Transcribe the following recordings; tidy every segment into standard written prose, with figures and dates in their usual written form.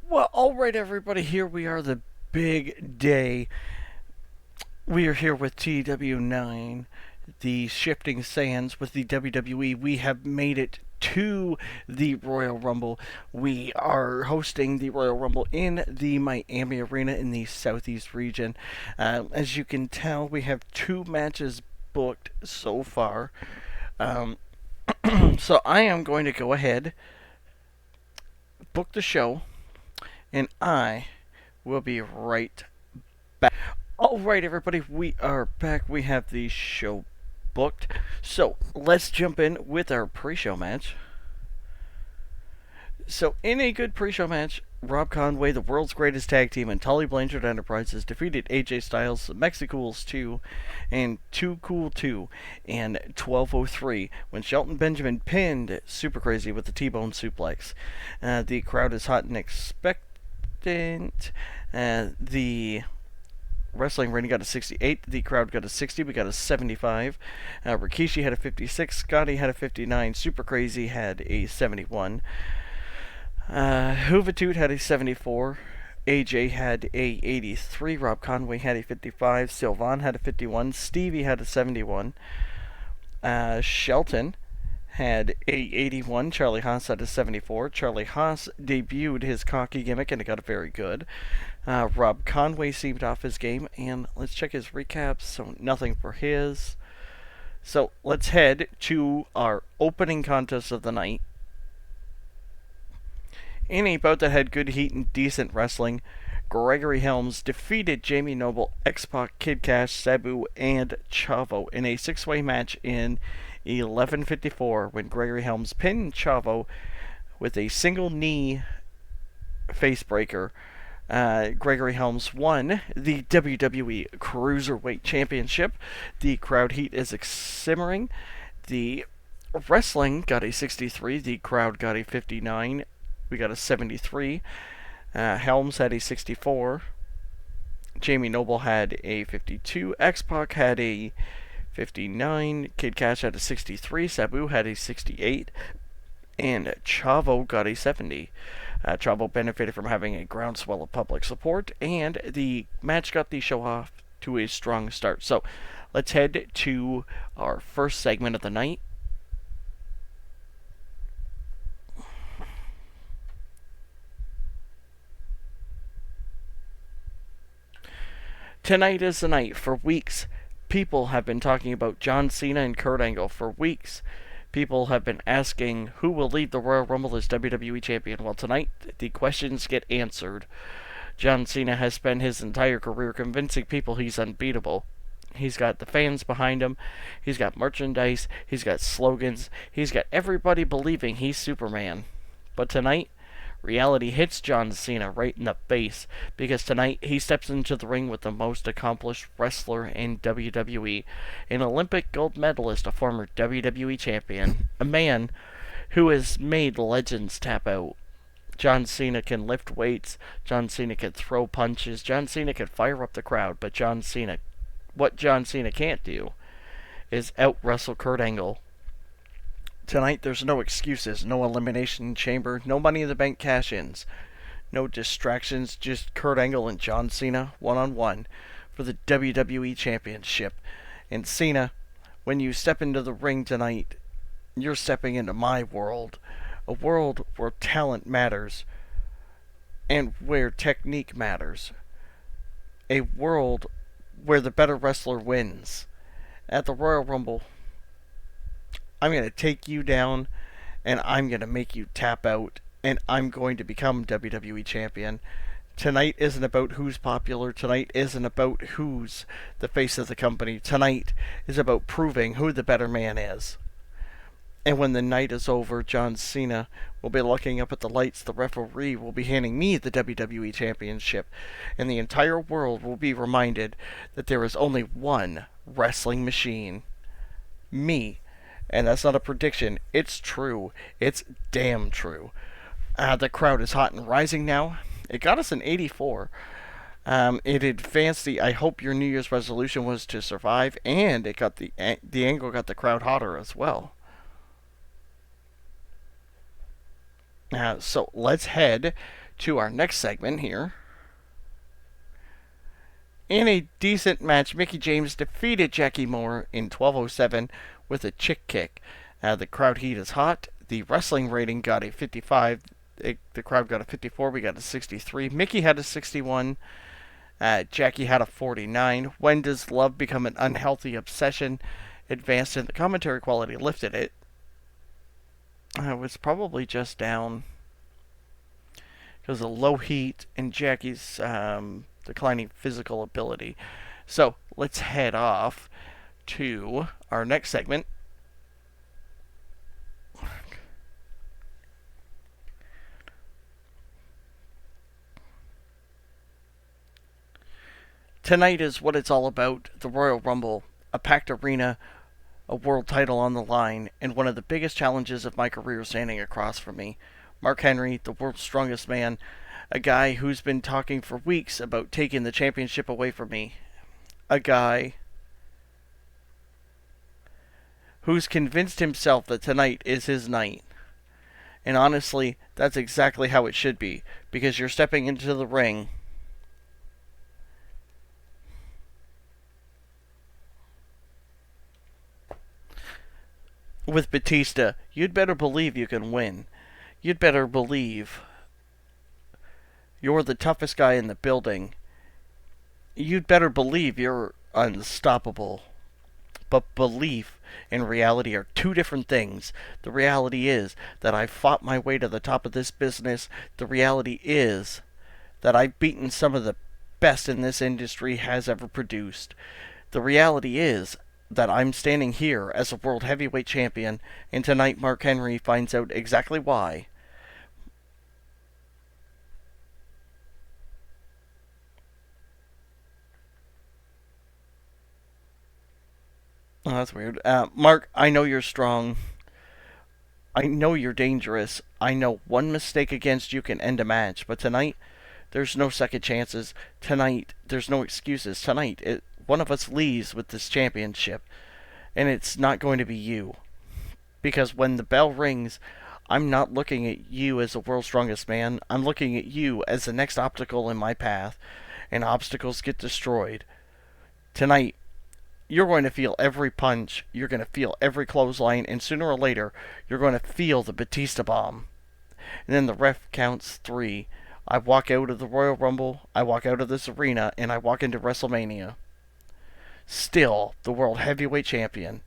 Well, alright, everybody, here we are, the big day. We are here with TEW9, the Shifting Sands with the WWE. We have made it to the Royal Rumble. We are hosting the Royal Rumble in the Miami Arena in the Southeast region. As you can tell, we have two matches booked so far. Um, so I am going to go ahead, book the show, and I will be right back. All right, everybody, we are back. We have the show booked. So let's jump in with our pre-show match. So in a good pre-show match, Rob Conway, the world's greatest tag team, and Tully Blanchard Enterprises defeated AJ Styles, Mexicools 2, and Too Cool 2, and 1203 when Shelton Benjamin pinned Super Crazy with the T-Bone suplex. The crowd is hot and expectant. The Wrestling Rating got a 68. The crowd got a 60. We got a 75. Rikishi had a 56. Scotty had a 59. Super Crazy had a 71. Huvatoot had a 74. AJ had a 83. Rob Conway had a 55. Sylvan had a 51. Stevie had a 71. Shelton had a 81. Charlie Haas had a 74. Charlie Haas debuted his cocky gimmick and it got very good. Rob Conway seemed off his game, and let's check his recaps. So nothing for his. So let's head to our opening contest of the night. In a bout that had good heat and decent wrestling, Gregory Helms defeated Jamie Noble, X-Pac, Kid Cash, Sabu, and Chavo in a six-way match in 11:54 when Gregory Helms pinned Chavo with a single knee facebreaker. Gregory Helms won the WWE Cruiserweight Championship. The crowd heat is simmering. The wrestling got a 63. The crowd got a 59. We got a 73. Helms had a 64. Jamie Noble had a 52. X-Pac had a 59. Kid Cash had a 63. Sabu had a 68. And Chavo got a 70. Chavo benefited from having a groundswell of public support, and the match got the show off to a strong start. So let's head to our first segment of the night. Tonight is the night. For weeks, people have been talking about John Cena and Kurt Angle. For weeks, people have been asking who will lead the Royal Rumble as WWE Champion. Well, tonight, the questions get answered. John Cena has spent his entire career convincing people he's unbeatable. He's got the fans behind him. He's got merchandise. He's got slogans. He's got everybody believing he's Superman. But tonight, reality hits John Cena right in the face, because tonight he steps into the ring with the most accomplished wrestler in WWE, an Olympic gold medalist, a former WWE champion, a man who has made legends tap out. John Cena can lift weights, John Cena can throw punches, John Cena can fire up the crowd, but what John Cena can't do is out wrestle Kurt Angle. Tonight, there's no excuses, no elimination chamber, no Money in the Bank cash-ins, no distractions, just Kurt Angle and John Cena one-on-one for the WWE Championship. And Cena, when you step into the ring tonight, you're stepping into my world, a world where talent matters and where technique matters, a world where the better wrestler wins. At the Royal Rumble, I'm going to take you down, and I'm going to make you tap out, and I'm going to become WWE Champion. Tonight isn't about who's popular. Tonight isn't about who's the face of the company. Tonight is about proving who the better man is. And when the night is over, John Cena will be looking up at the lights. The referee will be handing me the WWE Championship. And the entire world will be reminded that there is only one wrestling machine. Me. And that's not a prediction. It's true. It's damn true. The crowd is hot and rising now. It got us an 84. It advanced the I hope your New Year's resolution was to survive, and it got the angle got the crowd hotter as well. So let's head to our next segment here. In a decent match, Mickie James defeated Jackie Moore in 12:07 with a chick kick. The crowd heat is hot. The wrestling rating got a 55. The crowd got a 54. We got a 63. Mickie had a 61. Jackie had a 49. When does love become an unhealthy obsession? Advanced in the commentary quality, lifted it. It was probably just down because of low heat and Jackie's declining physical ability. So let's head off to our next segment. Tonight is what it's all about, the Royal Rumble, a packed arena, a world title on the line, and one of the biggest challenges of my career standing across from me. Mark Henry, the world's strongest man, a guy who's been talking for weeks about taking the championship away from me. A guy who's convinced himself that tonight is his night. And honestly, that's exactly how it should be, because you're stepping into the ring with Batista. You'd better believe you can win. You'd better believe you're the toughest guy in the building. You'd better believe you're unstoppable. But belief and reality are two different things. The reality is that I've fought my way to the top of this business. The reality is that I've beaten some of the best in this industry has ever produced. The reality is that I'm standing here as a world heavyweight champion, and tonight Mark Henry finds out exactly why. Oh, that's weird. Mark, I know you're strong. I know you're dangerous. I know one mistake against you can end a match, but tonight, there's no second chances. Tonight, there's no excuses. Tonight, one of us leaves with this championship, and it's not going to be you. Because when the bell rings, I'm not looking at you as the world's strongest man. I'm looking at you as the next obstacle in my path, and obstacles get destroyed. Tonight, you're going to feel every punch, you're going to feel every clothesline, and sooner or later, you're going to feel the Batista bomb. And then the ref counts 3. I walk out of the Royal Rumble, I walk out of this arena, and I walk into WrestleMania. Still, the World Heavyweight Champion.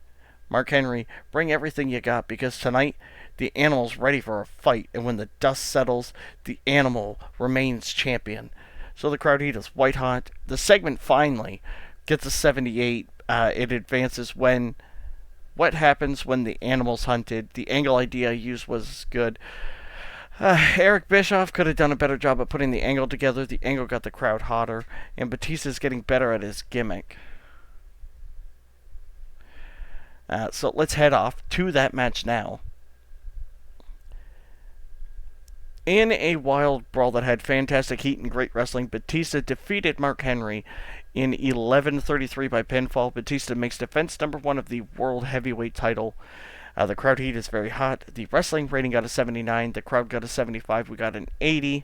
Mark Henry, bring everything you got, because tonight, the Animal's ready for a fight, and when the dust settles, the Animal remains champion. So the crowd heat is white hot. The segment finally gets a 78. It advances when... What happens when the Animal's hunted? The angle idea used was good. Eric Bischoff could have done a better job of putting the angle together. The angle got the crowd hotter, and Batista's getting better at his gimmick. So let's head off to that match now. In a wild brawl that had fantastic heat and great wrestling, Batista defeated Mark Henry in 11:33 by pinfall. Batista makes defense number 1 of the World Heavyweight title. The crowd heat is very hot. The wrestling rating got a 79. The crowd got a 75. We got an 80.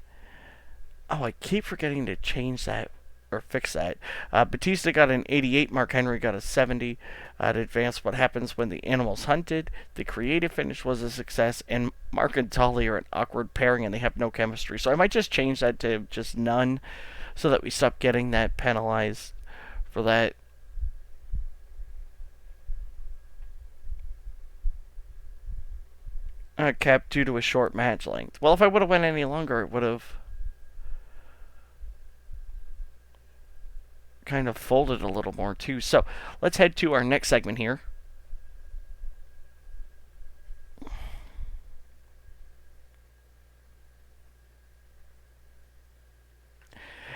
Oh, I keep forgetting to change that or fix that. Batista got an 88. Mark Henry got a 70. It advanced what happens when the Animal's hunted. The creative finish was a success, and Mark and Tully are an awkward pairing, and they have no chemistry. So I might just change that to just none, so that we stop getting that penalized for that. Capped due to a short match length. Well, if I would have went any longer, it would have kind of folded a little more too. So let's head to our next segment here.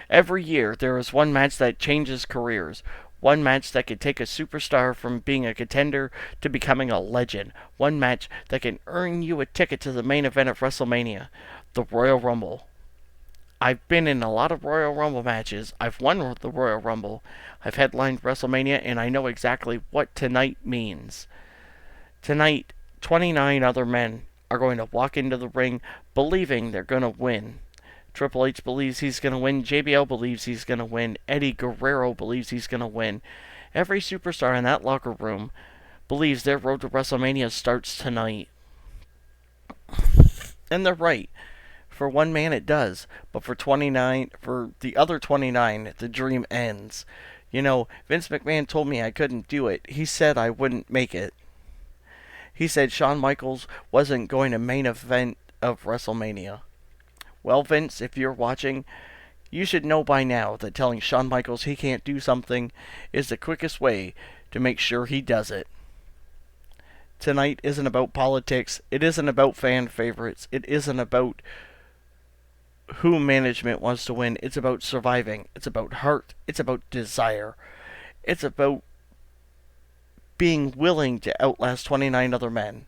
Every year, there is one match that changes careers. One match that can take a superstar from being a contender to becoming a legend. One match that can earn you a ticket to the main event of WrestleMania, the Royal Rumble. I've been in a lot of Royal Rumble matches. I've won the Royal Rumble. I've headlined WrestleMania, and I know exactly what tonight means. Tonight, 29 other men are going to walk into the ring believing they're going to win. Triple H believes he's going to win. JBL believes he's going to win. Eddie Guerrero believes he's going to win. Every superstar in that locker room believes their road to WrestleMania starts tonight. And they're right. For one man, it does. But for the other 29, the dream ends. You know, Vince McMahon told me I couldn't do it. He said I wouldn't make it. He said Shawn Michaels wasn't going to main event of WrestleMania. Well, Vince, if you're watching, you should know by now that telling Shawn Michaels he can't do something is the quickest way to make sure he does it. Tonight isn't about politics. It isn't about fan favorites. It isn't about who management wants to win. It's about surviving. It's about heart. It's about desire. It's about being willing to outlast 29 other men.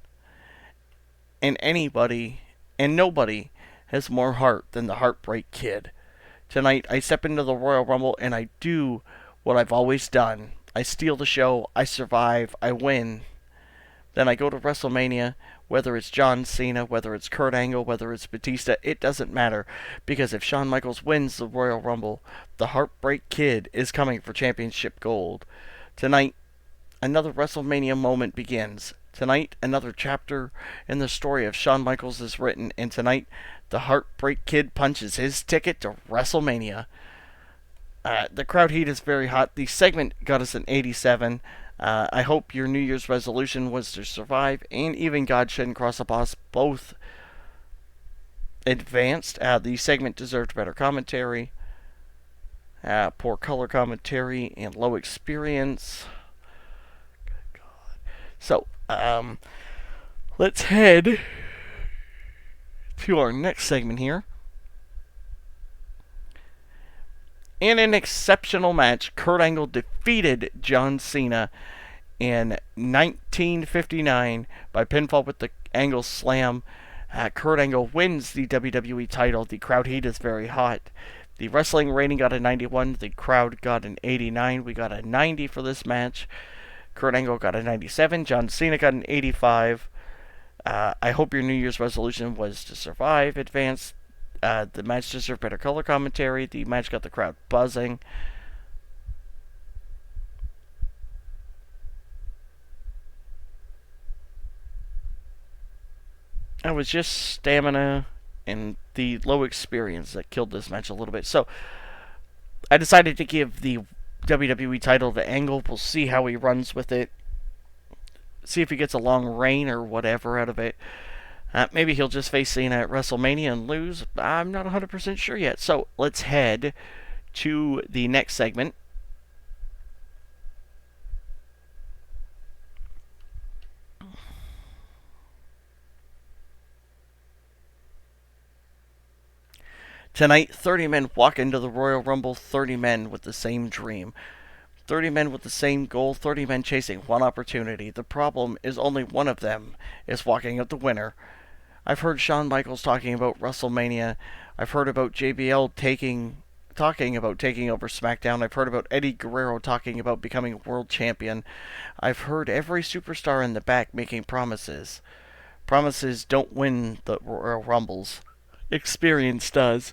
And nobody has more heart than the Heartbreak Kid. Tonight, I step into the Royal Rumble and I do what I've always done. I steal the show, I survive, I win. Then I go to WrestleMania, whether it's John Cena, whether it's Kurt Angle, whether it's Batista, it doesn't matter. Because if Shawn Michaels wins the Royal Rumble, the Heartbreak Kid is coming for championship gold. Tonight, another WrestleMania moment begins. Tonight, another chapter in the story of Shawn Michaels is written, and tonight, the Heartbreak Kid punches his ticket to WrestleMania. The crowd heat is very hot. The segment got us an 87. I hope your New Year's resolution was to survive, and even God shouldn't cross a boss. Both advanced. The segment deserved better commentary. Poor color commentary and low experience. Good God. So, let's head to our next segment here. In an exceptional match, Kurt Angle defeated John Cena in 1959 by pinfall with the Angle Slam. Kurt Angle wins the WWE title. The crowd heat is very hot. The wrestling rating got a 91. The crowd got an 89. We got a 90 for this match. Kurt Angle got a 97. John Cena got an 85. I hope your New Year's resolution was to survive. Advanced. The match deserved better color commentary. The match got the crowd buzzing. It was just stamina and the low experience that killed this match a little bit. So, I decided to give the WWE title to Angle. We'll see how he runs with it. See if he gets a long reign or whatever out of it. Maybe he'll just face Cena at WrestleMania and lose. I'm not 100% sure yet. So let's head to the next segment. Tonight, 30 men walk into the Royal Rumble, 30 men with the same dream. 30 men with the same goal, 30 men chasing one opportunity. The problem is only one of them is walking out the winner. I've heard Shawn Michaels talking about WrestleMania. I've heard about JBL talking about taking over SmackDown. I've heard about Eddie Guerrero talking about becoming world champion. I've heard every superstar in the back making promises. Promises don't win the Royal Rumbles. Experience does.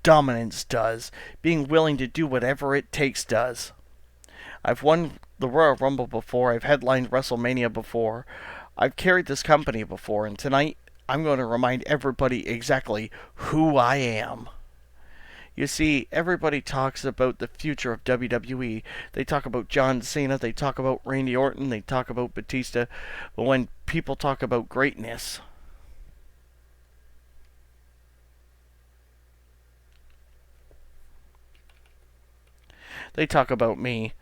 Dominance does. Being willing to do whatever it takes does. I've won the Royal Rumble before. I've headlined WrestleMania before. I've carried this company before, and tonight I'm going to remind everybody exactly who I am. You see, everybody talks about the future of WWE. They talk about John Cena, they talk about Randy Orton, they talk about Batista, but when people talk about greatness, they talk about me.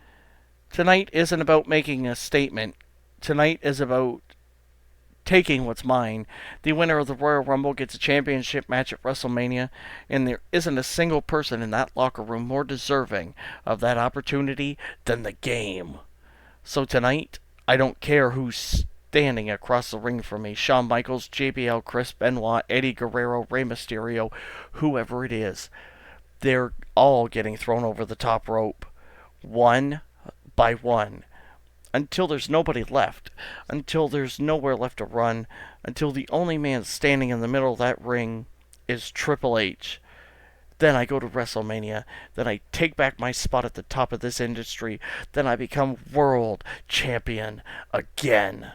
Tonight isn't about making a statement. Tonight is about taking what's mine. The winner of the Royal Rumble gets a championship match at WrestleMania, and there isn't a single person in that locker room more deserving of that opportunity than the game. So tonight, I don't care who's standing across the ring from me. Shawn Michaels, JBL, Chris Benoit, Eddie Guerrero, Rey Mysterio, whoever it is. They're all getting thrown over the top rope, one by one, until there's nobody left, until there's nowhere left to run, until the only man standing in the middle of that ring is Triple H. Then I go to WrestleMania. Then I take back my spot at the top of this industry. Then I become world champion again.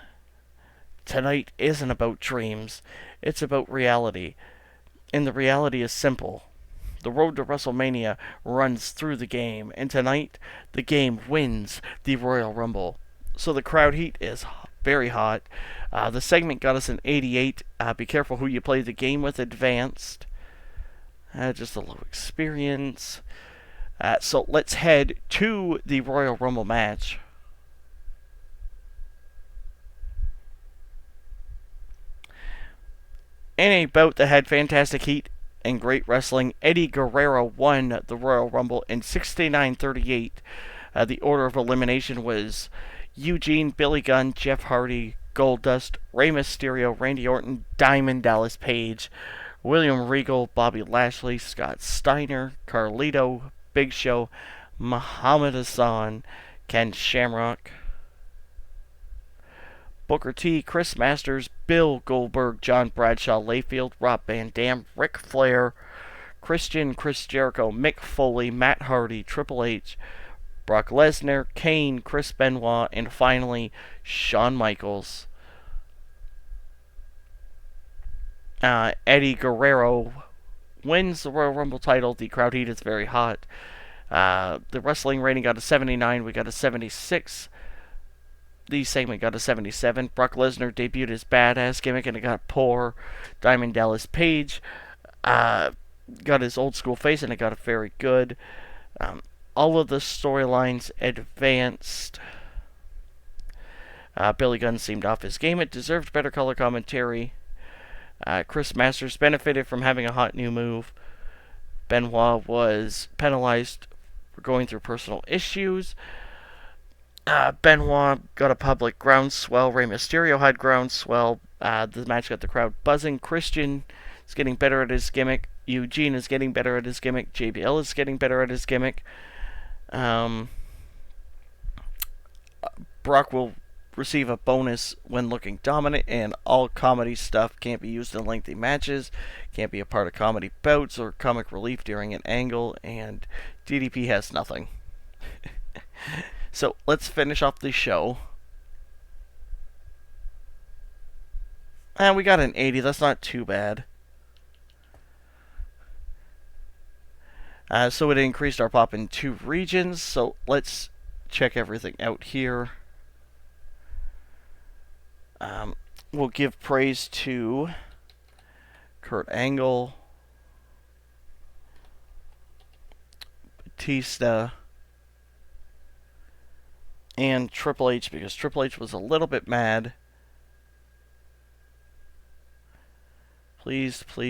Tonight isn't about dreams, it's about reality. And the reality is simple. The road to WrestleMania runs through the game, and tonight, the game wins the Royal Rumble. So the crowd heat is very hot. The segment got us an 88. Be careful who you play the game with, advanced. Just a low experience. So let's head to the Royal Rumble match. In a bout that had fantastic heat and great wrestling, Eddie Guerrero won the Royal Rumble in 69-38. The order of elimination was Eugene, Billy Gunn, Jeff Hardy, Goldust, Rey Mysterio, Randy Orton, Diamond Dallas Page, William Regal, Bobby Lashley, Scott Steiner, Carlito, Big Show, Muhammad Hassan, Ken Shamrock, Booker T, Chris Masters, Bill Goldberg, John Bradshaw, Layfield, Rob Van Dam, Ric Flair, Christian, Chris Jericho, Mick Foley, Matt Hardy, Triple H, Brock Lesnar, Kane, Chris Benoit, and finally, Shawn Michaels. Eddie Guerrero wins the Royal Rumble title. The crowd heat is very hot. The wrestling rating got a 79. We got a 76. The segment got a 77. Brock Lesnar debuted his badass gimmick and it got poor. Diamond Dallas Page got his old school face and it got very good. All of the storylines advanced. Billy Gunn seemed off his game. It deserved better color commentary. Chris Masters benefited from having a hot new move. Benoit was penalized for going through personal issues. Benoit got a public groundswell. Rey Mysterio had groundswell. The match got the crowd buzzing. Christian is getting better at his gimmick. Eugene is getting better at his gimmick. JBL is getting better at his gimmick. Brock will receive a bonus when looking dominant, and all comedy stuff can't be used in lengthy matches, can't be a part of comedy bouts or comic relief during an angle, and DDP has nothing. So let's finish off the show. And we got an 80, that's not too bad. So it increased our pop in 2 regions, so let's check everything out here. We'll give praise to Kurt Angle, Batista, and Triple H, because Triple H was a little bit mad. Pleased. We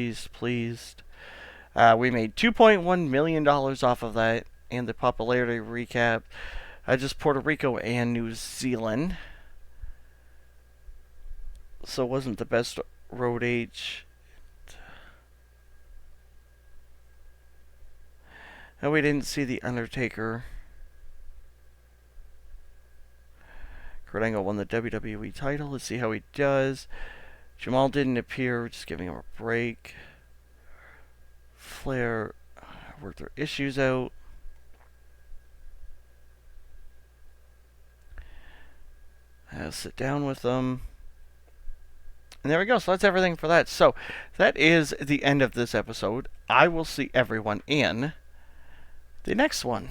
made $2.1 million off of that, and the popularity recap. Just Puerto Rico and New Zealand. So it wasn't the best road age. And we didn't see The Undertaker. Kurt Angle won the WWE title. Let's see how he does. Jamal didn't appear. Just giving him a break. Flair worked their issues out. Sit down with them. And there we go. So that's everything for that. So that is the end of this episode. I will see everyone in the next one.